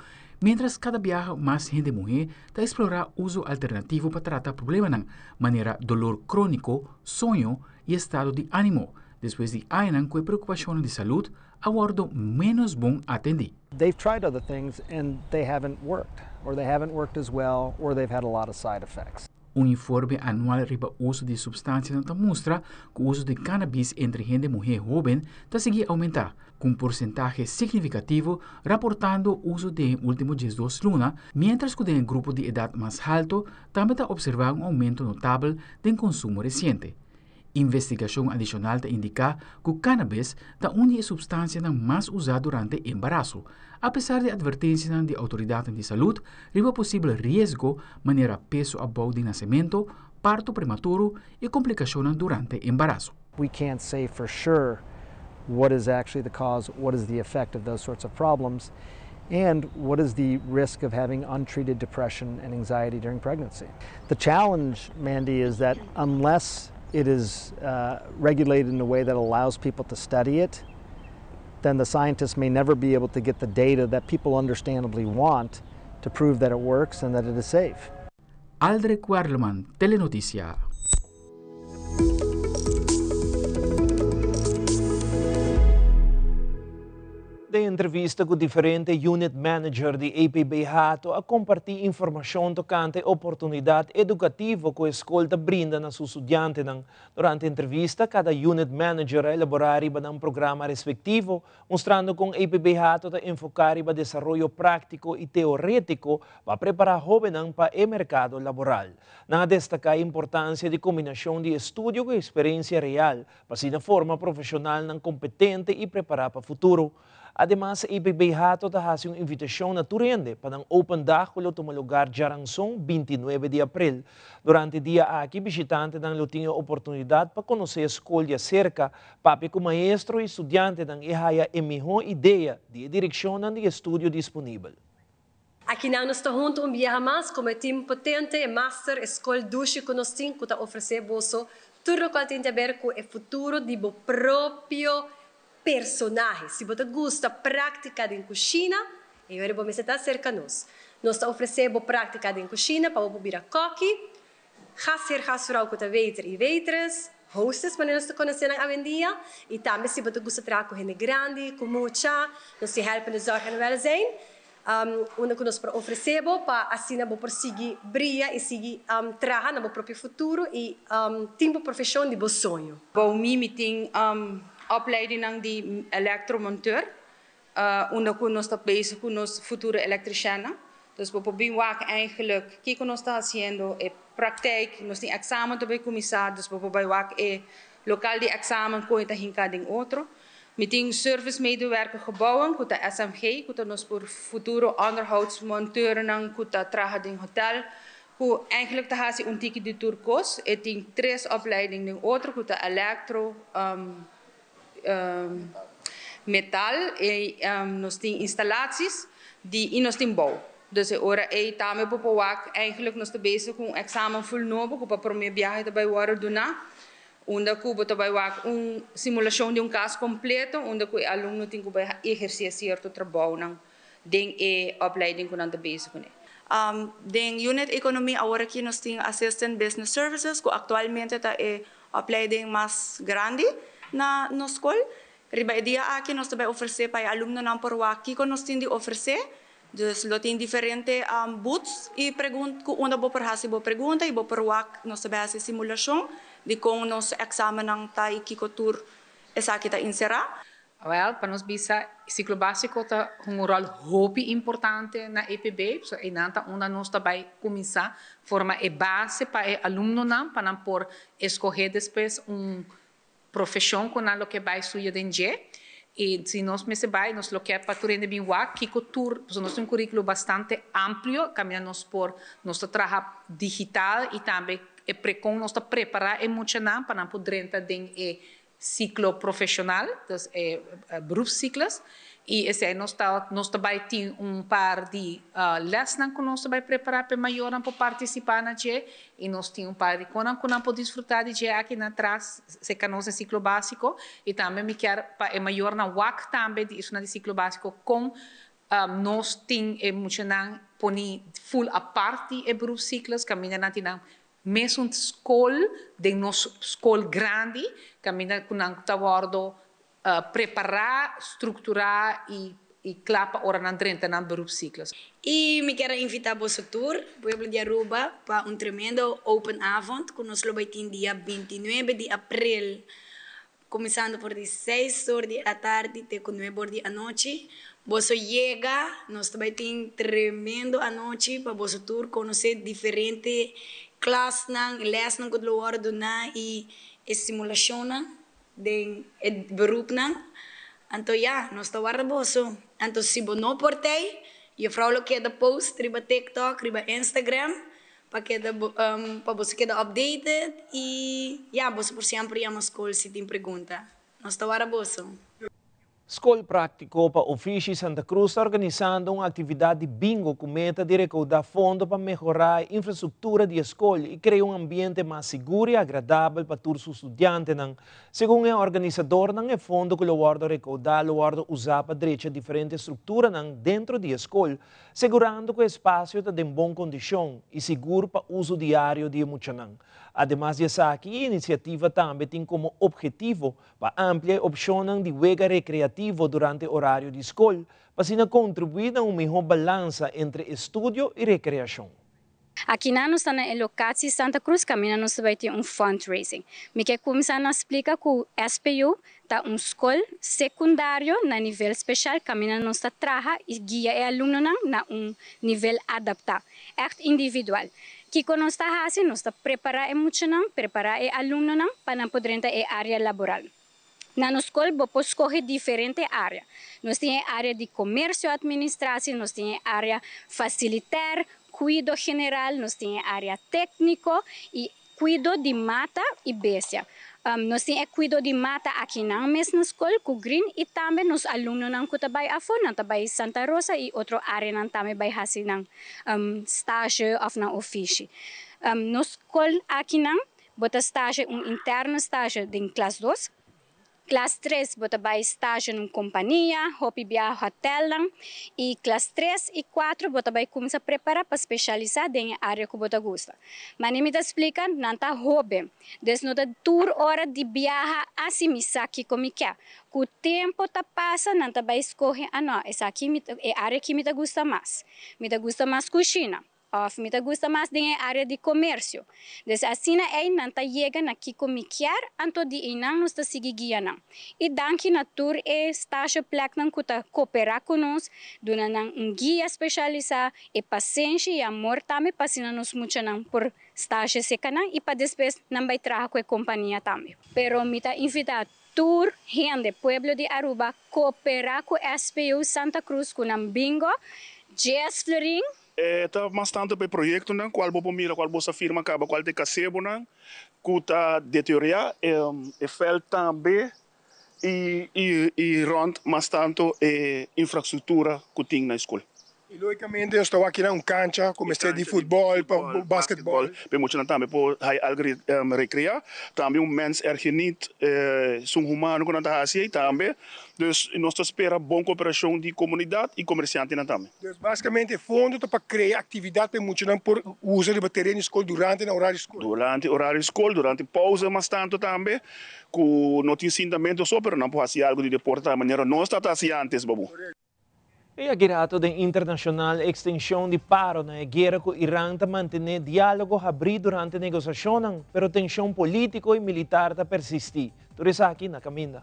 mientras cada vez mais gente mulher está explorar uso alternativo para tratar problemas de maneira dolor crônico, sonho e estado de ânimo, depois de anos com preocupação de saúde, aguardo menos bom atender. They've tried other things and they haven't worked, or they haven't worked as well, or they've had a lot of side effects. Un informe anual riba uso de substâncias mostra que o uso de cannabis entre gente mulher jovem está seguindo aumentar, com porcentaje significativo reportando o uso de últimos 12 lunas, mientras que em grupo de idade mais alto também está observando aumento notável de consumo recente. Investigação adicional indica que o cannabis é uma das substâncias mais usadas durante o embarazo, apesar de advertências de autoridades de saúde sobre possível risco maneira peso abaixo de nascimento, parto prematuro e complicações durante o embarazo. We can't say for sure what is actually the cause, what is the effect of those sorts of problems, and what is the risk of having untreated depression and anxiety during pregnancy. The challenge, Mandy, is that unless it is regulated in a way that allows people to study it, then the scientists may never be able to get the data that people understandably want to prove that it works and that it is safe. Aldrich Warleman, Telenoticia. De entrevista com diferente unit manager de APB Hato a compartilhar informação tocante oportunidade educativa que a escola brinda a seus estudantes. Durante a entrevista, cada unit manager elaborar um programa respectivo, mostrando como APB Hato está enfocar no desenvolvimento prático e teórico para preparar jovens para o mercado laboral. Não destacar a importância de combinação de estudo com experiência real, para ser de forma profissional competente e preparar para o futuro. Además, APB Hato está fazendo uma invitação na Turende para um Open Day que toma lugar Jaransong, 29 de abril. Durante o dia aqui, visitantes não têm a oportunidade para conhecer a escola cerca, para que o maestro e estudante não tenham a melhor ideia de direção de estudo disponível. Aqui nós estamos juntos dia mais como time potente e master escola duche que nós temos que oferecer bolso tudo o que tem a ver com o futuro de o próprio personagem. Se você gosta de prática em cozinha, eu vou me sentar cerca de nós. Nós oferecemos prática em cozinha para você virar coque, gastvrouw com waiter e waitress, hostess, para nós conhecer na avenida, e também se você gosta de trabalhar com gente grande, com muita, nós te helpen de zorg en welzijn. Onde que nós oferecemos para assim não prosseguir brilhar e seguir trabalhar no próprio futuro e tempo profissão de bom sonho. Bom, me tem opleiding de elektromonteur, onde nós estamos bezig com nosso futuro eletricien. Dus we proberen eigenlijk, kijk wat nós está fazendo é praktijk, nós tem examen também começar, dus we proberen é local de examen coisa hinka ding outro. We tem service medewerker gebouwen, kuta SMG, kuta nós por futuro onderhoudsmonteur nang kuta traga ding hotel. Ku eigenlijk te hasi un tiki de turcos, e tem 3 opleiding ding outro, kuta elektro, metal e nós tem installaties die nós tem bouw. Dus ora e também popowak eigenlijk nós te bezig com examen full novo, ku pa primeiro viagem também worden doen na. Onde que também uma simulação de caso completo, onde o aluno tem que exercer certo trabalho dentro da opleiding que nós estamos bezig com. Dentro unit economia agora aqui nós temos assistant business services, que atualmente está a opleiding mais grande na escola. Riba dia aqui nós também oferecer para aluno não por aqui que nós temos de oferecer. Dus lo tem diferente booths e pergunta onde vou fazer boa pergunta e vou perguntar nós também fazer simulação de como nos examen ang tai kikotur esa kita inserar. Well, para nós bisa ciclo básico tá um rol hopi importante na EPB, so e nanta onde nós também começar forma e base para aluno não para não por escolher depois profissão com o que vai estudar dentro. E se nós nós lo que é para turende bem que cultura, nós temos currículo bastante amplo, caminhamos por nosso trabalho digital e também com nós preparar emocional para não poder entrar dentro do ciclo profissional, dos beroepsciclos. E esse nós também temos par de lessons que nós também preparar para maior para participar na GE e nós temos par de coisas que nós podemos desfrutar de GE aqui atrás, se que nós ciclo básico e também me quer para maior na WAC também de isso na ciclo básico com nós temos emocional poni full a parte de beroepsciclos caminha na tinang mesmo escola de nossa escola grande caminha com nang tawardo preparar, estruturar e e clapa ora na 30 na beroepsciclus. E me quero invitar para o tour, Pueblo de Aruba, para tremendo open avond, que nós vamos ter dia 29 de abril, começando por 6 horas da tarde até 9 horas da noite. Você chega, nós também temos tremendo a noite para o tour, conhecer diferentes classes, lessons que do hora do na e simulação de beroep Então, nós estamos arraboso. Então, se você não portei, je vrouw que de post, riba TikTok, riba Instagram, para você quedar updated e você por sempre ir a escola se tem pergunta. Nós estamos arraboso. Escola Prático para Ofício Santa Cruz está organizando uma atividade de bingo com meta de recaudar fundos para melhorar a infraestrutura da escola e criar um ambiente mais seguro e agradável para todos os estudantes. Segundo o organizador, o fundo que o guarda recaudar, o guarda usar para direito diferentes estruturas dentro da escola, segurando que o espaço está em boa condição e seguro para uso diário de muitos. Además disso, a iniciativa também tem como objetivo para ampliar opções de juego recreativo durante o horário de escola, para contribuir a uma melhor balança entre estudo e recreação. Aqui nós estamos na locação Santa Cruz, caminho nós vai ter fundraising. Me quer começar a explicar que o SPU está escola secundário na nível especial, caminho nós trabalha e guia o aluno na nível adaptado, é individual. Que nós está fazendo, nós está preparando preparar o aluno para poder entrar em área laboral. Na nossa escola, vamos escolher diferentes áreas. Nós temos área de comércio e administração, nós temos área facilitar, cuidado general, nós temos área técnico e cuidado de mata e bestia. Nós temos cuidado de mata aqui na mesma escola, com green, e também nos alunos que trabalham a fora, trabalham Santa Rosa e outra área também vai fazer estágio ou na ofício. Nossa escola aqui bota estágio, interno estágio de classe 2, classe 3 bota vai estágio em companhia, hobby via hotel, e classe 3 e 4 bota vai começar a preparar para especializar em área que bota gosta. Mas nem me explica, não tá hobby. Desde não tour hora de viajar assim me saque como que é. Com o tempo tá passa, não tá vai escolher, não, essa aqui é área que me gusta mais. Me gusta mais cozinha. Of me gusta mais da área de comércio. Então, assim é não tá chega na que comiquear, anto de inang nos tá seguir guiando. E danke na tour é estágio plaknan que tá cooperar conosco, dona guia especializada e paciência e amor também passina nos muito por estágio secanan e para depois não vai trabalhar com a companhia também. Pero me tá invitar tour gente Pueblo de Aruba cooperar com a SPU Santa Cruz com um bingo, jazz flooring. Está bastante para o projeto, qual vou mira, qual vou firma, qual tem casebo, que está deteriorado, e fel também e rond bastante infraestrutura que tem na escola. E logicamente eu estou aqui na cancha, como de futebol, basquetebol. Para muitos também para recrear, também mens geniet, são humanos que não está assim também. Dus nós esperamos boa cooperação de comunidade e comerciante também. Dus basicamente fundo para criar atividade para muitos por uso de terreno escola durante o horário escola. Durante o horário escola, durante pausa bastante também, com não tem sentimento só, mas não pode fazer algo de deporte da maneira não está assim antes, babu. E a guerra da internacional extensão de paro na guerra com Irã está manter diálogo abrido durante a negociação, pero tensão político e militar está persistir. Tudo isso aqui na Caminda.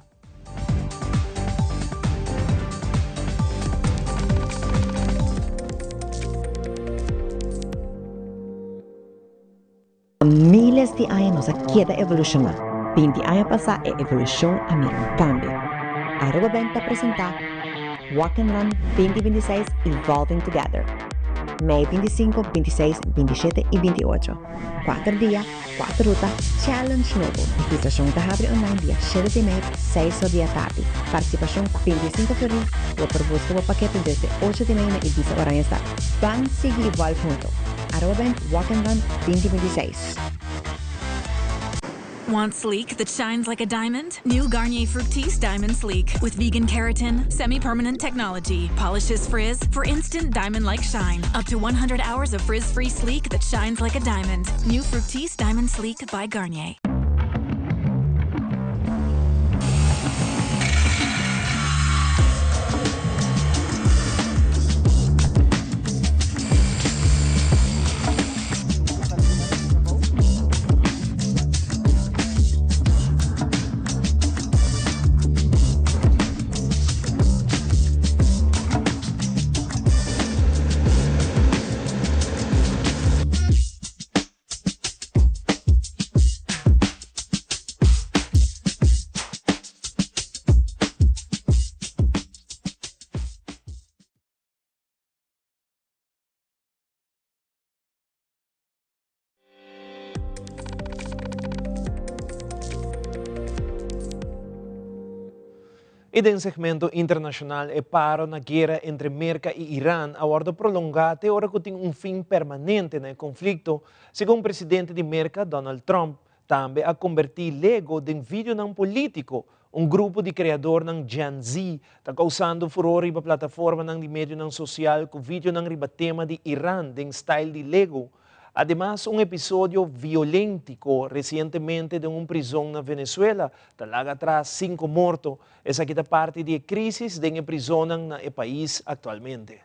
Miles de anos a queda evolucionar. 20 anos passar é evolução a mim cambio. A Aruba Bank está apresentar Walk and Run 2026 Evolving Together. Mei 25, 26, 27 e 28. 4 dias, 4 rutas, challenge novo. Registração está abre online dia 7 de maio, 6 da tarde. Participação 25 de abril. O propósito do paquete desde 8 de maio na Ibiza Oranha Star. Van seguir igual junto. Aruba Bank Walk and Run 2026. Want sleek that shines like a diamond? New Garnier Fructis Diamond Sleek with vegan keratin, semi-permanent technology, polishes frizz for instant diamond-like shine. Up to 100 hours of frizz-free sleek that shines like a diamond. New Fructis Diamond Sleek by Garnier. E din segmento internacional e paro na guerra entre América e Irã aguarda prolongada ora que tem fim permanente no conflito, segundo o presidente de América, Donald Trump, também a convertir Lego em vídeo não político. Grupo de criador ng Gen Z está causando furor na plataforma ng medio ng social com vídeo ng riba tema de Irã em style de Lego. Además, episódio violento recentemente de prisão na Venezuela, talaga atrás 5 mortos. Essa aqui é parte da crise de prisão no país atualmente.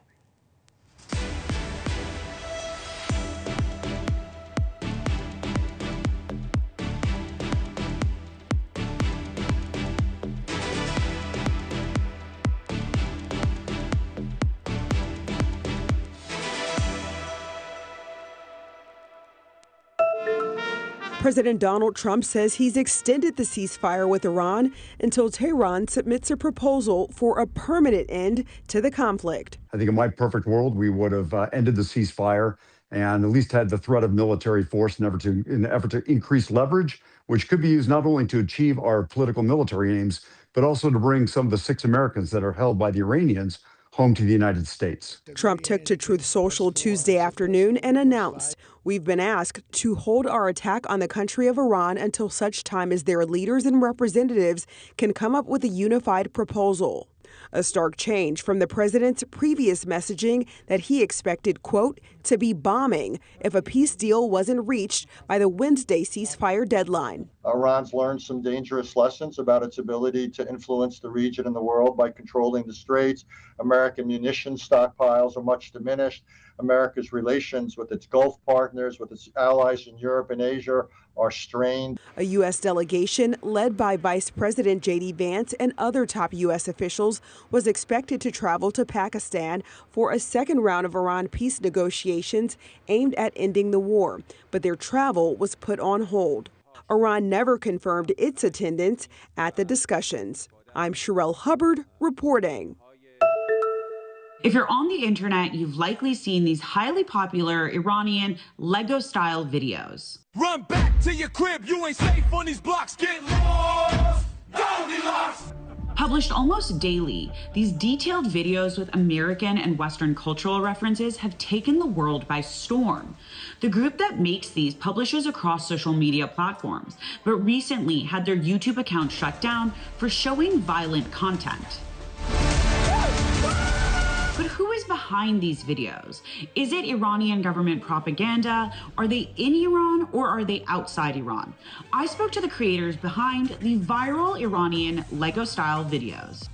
President Donald Trump says he's extended the ceasefire with Iran until Tehran submits a proposal for a permanent end to the conflict. I think in my perfect world, we would have ended the ceasefire and at least had the threat of military force in an effort to increase leverage, which could be used not only to achieve our political military aims, but also to bring some of the 6 Americans that are held by the Iranians home to the United States. Trump took to Truth Social Tuesday afternoon and announced, "We've been asked to hold our attack on the country of Iran until such time as their leaders and representatives can come up with a unified proposal." A stark change from the president's previous messaging that he expected, quote, to be bombing if a peace deal wasn't reached by the Wednesday ceasefire deadline. Iran's learned some dangerous lessons about its ability to influence the region and the world by controlling the straits. American munitions stockpiles are much diminished. America's relations with its Gulf partners, with its allies in Europe and Asia are strained. A U.S. delegation led by Vice President J.D. Vance and other top U.S. officials was expected to travel to Pakistan for a second round of Iran peace negotiations aimed at ending the war, but their travel was put on hold. Iran never confirmed its attendance at the discussions. I'm Sherelle Hubbard reporting. If you're on the internet, you've likely seen these highly popular Iranian Lego-style videos. Run back to your crib, you ain't safe on these blocks, get lost, Goldilocks! Published almost daily, these detailed videos with American and Western cultural references have taken the world by storm. The group that makes these publishes across social media platforms, but recently had their YouTube account shut down for showing violent content. But who is behind these videos? Is it Iranian government propaganda? Are they in Iran or are they outside Iran? I spoke to the creators behind the viral Iranian Lego-style videos.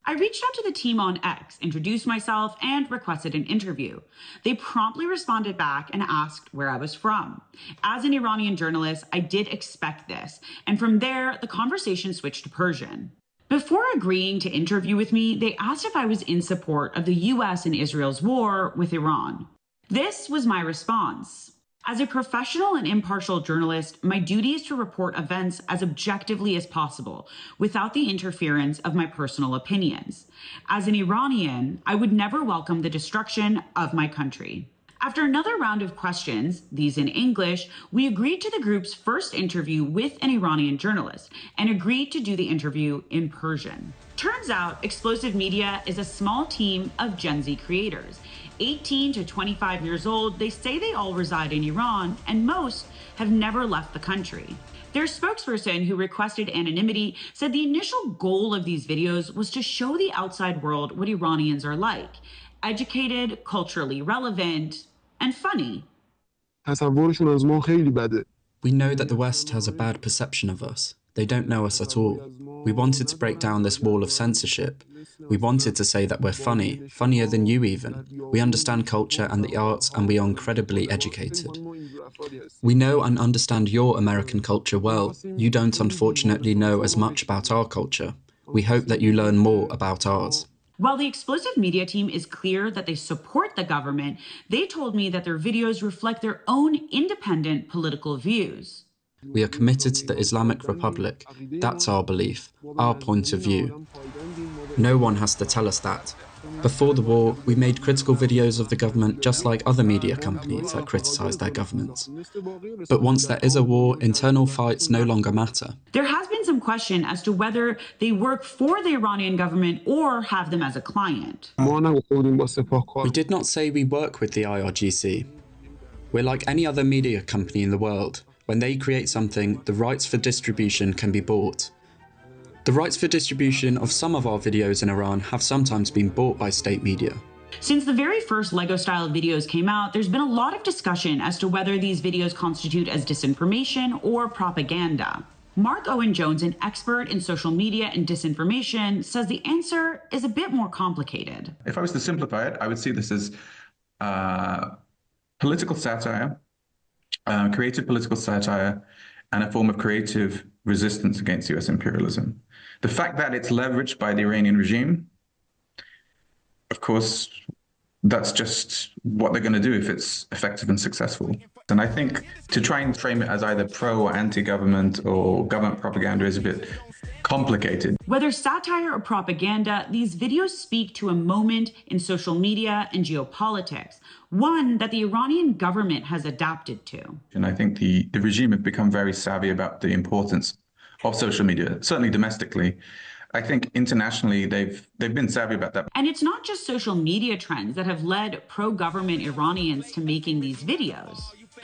I reached out to the team on X, introduced myself, and requested an interview. They promptly responded back and asked where I was from. As an Iranian journalist, I did expect this, and from there, the conversation switched to Persian. Before agreeing to interview with me, they asked if I was in support of the US and Israel's war with Iran. This was my response. As a professional and impartial journalist, my duty is to report events as objectively as possible, without the interference of my personal opinions. As an Iranian, I would never welcome the destruction of my country. After another round of questions, these in English, we agreed to the group's first interview with an Iranian journalist and agreed to do the interview in Persian. Turns out, Explosive Media is a small team of Gen Z creators. 18 to 25 years old, they say they all reside in Iran, and most have never left the country. Their spokesperson, who requested anonymity, said the initial goal of these videos was to show the outside world what Iranians are like: educated, culturally relevant, and funny. We know that the West has a bad perception of us. They don't know us at all. We wanted to break down this wall of censorship. We wanted to say that we're funny, funnier than you even. We understand culture and the arts, and we are incredibly educated. We know and understand your American culture well. You don't unfortunately know as much about our culture. We hope that you learn more about ours. While the Explosive Media team is clear that they support the government, they told me that their videos reflect their own independent political views. We are committed to the Islamic Republic. That's our belief, our point of view. No one has to tell us that. Before the war, we made critical videos of the government just like other media companies that criticize their governments. But once there is a war, internal fights no longer matter. There has been some some question as to whether they work for the Iranian government or have them as a client. We did not say we work with the IRGC. We're like any other media company in the world. When they create something, the rights for distribution can be bought. The rights for distribution of some of our videos in Iran have sometimes been bought by state media. Since the very first Lego-style videos came out, there's been a lot of discussion as to whether these videos constitute as disinformation or propaganda. Mark Owen Jones, an expert in social media and disinformation, says the answer is a bit more complicated. If I was to simplify it, I would see this as political satire, creative political satire, and a form of creative resistance against US imperialism. The fact that it's leveraged by the Iranian regime, of course, that's just what they're going to do if it's effective and successful. And I think to try and frame it as either pro or anti-government or government propaganda is a bit complicated. Whether satire or propaganda, these videos speak to a moment in social media and geopolitics, one that the Iranian government has adapted to. And I think the regime have become very savvy about the importance of social media, certainly domestically. I think internationally they've been savvy about that. And it's not just social media trends that have led pro-government Iranians to making these videos.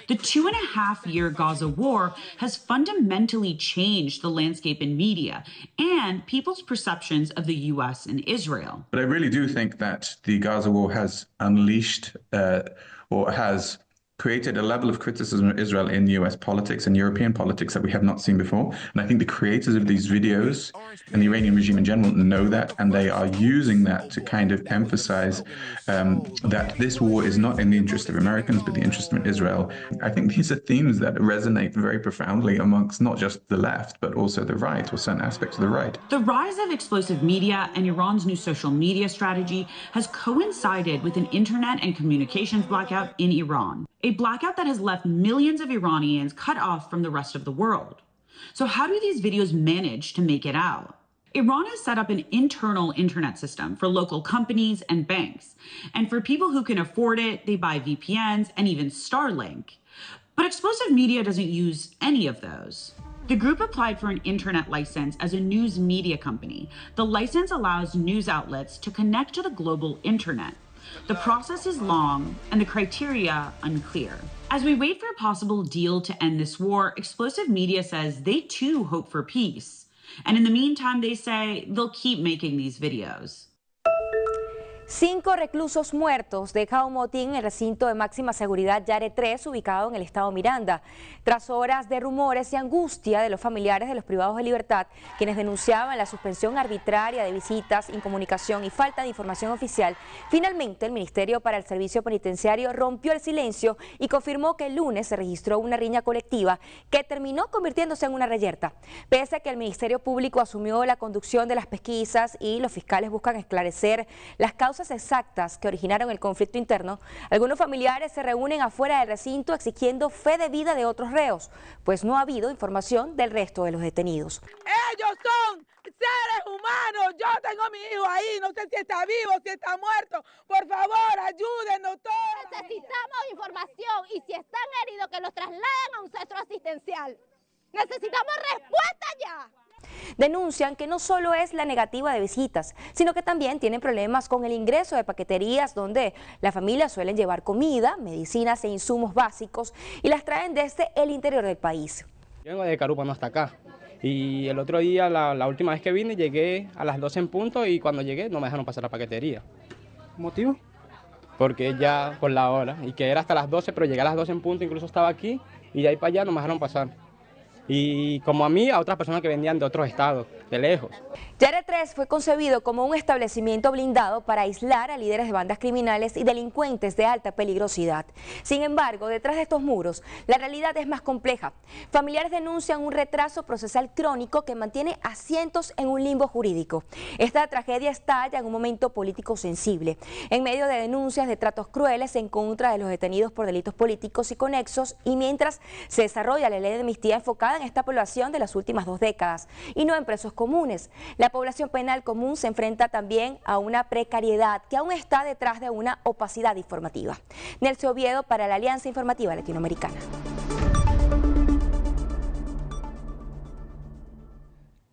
The 2.5-year Gaza war has fundamentally changed the landscape in media and people's perceptions of the US and Israel. But I really do think that the Gaza war has unleashed or has created a level of criticism of Israel in US politics and European politics that we have not seen before. And I think the creators of these videos and the Iranian regime in general know that, and they are using that to kind of emphasize that this war is not in the interest of Americans, but the interest of Israel. I think these are themes that resonate very profoundly amongst not just the left, but also the right, or certain aspects of the right. The rise of explosive media and Iran's new social media strategy has coincided with an internet and communications blackout in Iran. A blackout that has left millions of Iranians cut off from the rest of the world. So how do these videos manage to make it out? Iran has set up an internal internet system for local companies and banks. And for people who can afford it, they buy VPNs and even Starlink. But Explosive Media doesn't use any of those. The group applied for an internet license as a news media company. The license allows news outlets to connect to the global internet. The process is long and the criteria unclear. As we wait for a possible deal to end this war, Explosive Media says they too hope for peace. And in the meantime, they say they'll keep making these videos. 5 reclusos muertos deja un motín en el recinto de máxima seguridad Yare 3, ubicado en el estado Miranda. Tras horas de rumores y angustia de los familiares de los privados de libertad, quienes denunciaban la suspensión arbitraria de visitas, incomunicación y falta de información oficial, finalmente el Ministerio para el Servicio Penitenciario rompió el silencio y confirmó que el lunes se registró una riña colectiva que terminó convirtiéndose en una reyerta. Pese a que el Ministerio Público asumió la conducción de las pesquisas y los fiscales buscan esclarecer las causas exactas que originaron el conflicto interno, algunos familiares se reúnen afuera del recinto exigiendo fe de vida de otros reos, pues no ha habido información del resto de los detenidos. Ellos son seres humanos, yo tengo a mi hijo ahí, no sé si está vivo, si está muerto, por favor, ayúdenos todos. Necesitamos información y si están heridos que los trasladen a un centro asistencial. Necesitamos respuesta ya. Denuncian que no solo es la negativa de visitas, sino que también tienen problemas con el ingreso de paqueterías donde las familias suelen llevar comida, medicinas e insumos básicos y las traen desde el interior del país. Yo vengo de Carúpano hasta acá y el otro día, la última vez que vine, llegué a las 12 en punto y cuando llegué no me dejaron pasar la paquetería. ¿Motivo? Porque ya por la hora y que era hasta las 12, pero llegué a las 12 en punto, incluso estaba aquí y de ahí para allá no me dejaron pasar. Y como a mí, a otras personas que venían de otros estados, de lejos. Yare 3 fue concebido como un establecimiento blindado para aislar a líderes de bandas criminales y delincuentes de alta peligrosidad. Sin embargo, detrás de estos muros, la realidad es más compleja. Familiares denuncian un retraso procesal crónico que mantiene a cientos en un limbo jurídico. Esta tragedia estalla en un momento político sensible, en medio de denuncias de tratos crueles en contra de los detenidos por delitos políticos y conexos, y mientras se desarrolla la ley de amnistía enfocada en esta población de las últimas 2 décadas y no en presos comunes. La población penal común se enfrenta también a una precariedad que aún está detrás de una opacidad informativa. Nelson Oviedo para la Alianza Informativa Latinoamericana.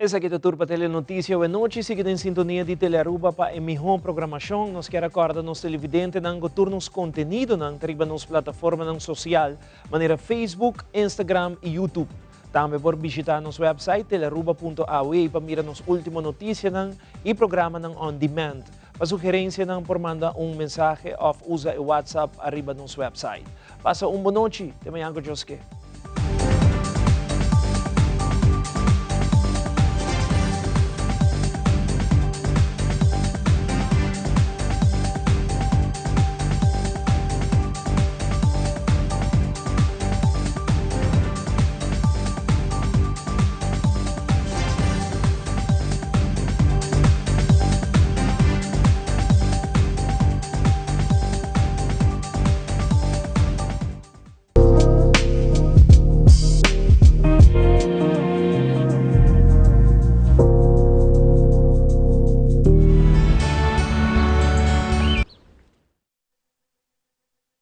Essa aqui é a Turpa Telenotícia. Boa noite. Siga em sintonia de Telearuba para a melhor programação. Nós queremos acordar nos televidentes que turnos conteúdo na plataforma social, maneira Facebook, Instagram e YouTube. Também por visitar nosso website telearuba.aw para mirar nos últimas notícias e programa on demand. Para sugerência por mandar mensagem ou usa o WhatsApp arriba nosso website. Passa boa noite. Até amanhã, Joske.